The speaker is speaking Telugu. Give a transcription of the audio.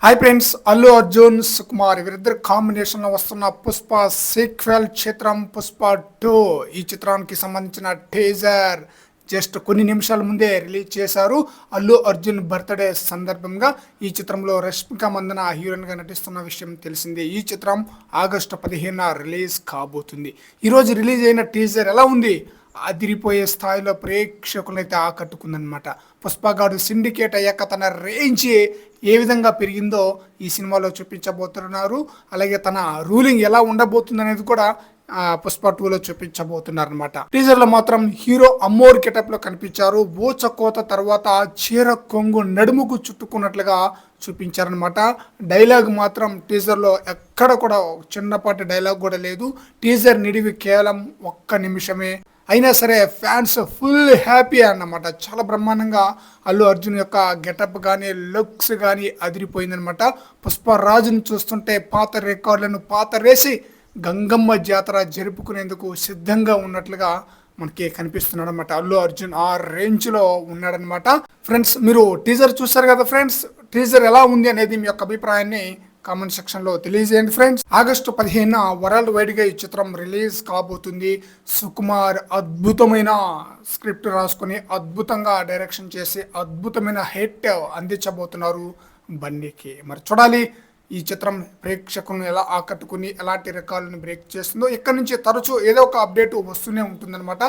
హాయ్ ఫ్రెండ్స్, అల్లు అర్జున్ సుకుమార్ వీరిద్దరు కాంబినేషన్ లో వస్తున్న పుష్ప సీక్వెల్ చిత్రం పుష్ప 2. ఈ చిత్రానికి సంబంధించిన టీజర్ జస్ట్ కొన్ని నిమిషాల ముందే రిలీజ్ చేశారు. అల్లు అర్జున్ బర్త్డే సందర్భంగా ఈ చిత్రంలో రష్మిక మందన హీరోయిన్ గా నటిస్తున్న విషయం తెలిసిందే. ఈ చిత్రం ఆగస్టు 15న రిలీజ్ కాబోతుంది. ఈరోజు రిలీజ్ అయిన టీజర్ ఎలా ఉంది? అదిరిపోయే స్థాయిలో ప్రేక్షకులైతే ఆకట్టుకుందనమాట. పుష్పగాడు సిండికేట్ అయ్యాక తన రేంజ్ ఏ విధంగా పెరిగిందో ఈ సినిమాలో చూపించబోతున్నారు. అలాగే తన రూలింగ్ ఎలా ఉండబోతుంది అనేది కూడా పుష్ప 2లో చూపించబోతున్నారు అనమాట. టీజర్ లో మాత్రం హీరో అమ్మోర్ గెటప్ లో కనిపించారు. ఊచకోత తర్వాత చీర కొంగు నడుముకు చుట్టుకున్నట్లుగా చూపించారనమాట. డైలాగ్ మాత్రం టీజర్ లో ఎక్కడ కూడా చిన్నపాటి డైలాగ్ కూడా లేదు. టీజర్ నిడివి కేవలం 1 నిమిషమే అయినా సరే ఫ్యాన్స్ ఫుల్ హ్యాపీ అన్నమాట. చాలా బ్రహ్మాండంగా అల్లు అర్జున్ యొక్క గెటప్ కానీ లుక్స్ కానీ అదిరిపోయిందనమాట. పుష్పరాజును చూస్తుంటే పాత రికార్డులను పాతరేసి గంగమ్మ జాతర జరుపుకునేందుకు సిద్ధంగా ఉన్నట్లుగా మనకి కనిపిస్తున్నాడు అనమాట. అల్లు అర్జున్ ఆ రేంజ్లో ఉన్నాడనమాట. ఫ్రెండ్స్, మీరు టీజర్ చూస్తారు కదా ఫ్రెండ్స్, టీజర్ ఎలా ఉంది అనేది మీ యొక్క అభిప్రాయాన్ని కామెంట్ సెక్షన్ లో తెలియజేయండి ఫ్రెండ్స్. ఆగస్టు 15న వరల్డ్ వైడ్ గా ఈ చిత్రం రిలీజ్ కాబోతుంది. సుకుమార్ అద్భుతమైన స్క్రిప్ట్ రాసుకుని అద్భుతంగా డైరెక్షన్ చేసి అద్భుతమైన హిట్ అందించబోతున్నారు బన్నీకి. మరి చూడాలి ఈ చిత్రం ప్రేక్షకులను ఎలా ఆకట్టుకుని ఎలాంటి రికార్డులను బ్రేక్ చేస్తుందో. ఇక్కడ నుంచి తరచూ ఏదో ఒక అప్డేట్ వస్తూనే ఉంటుందన్నమాట.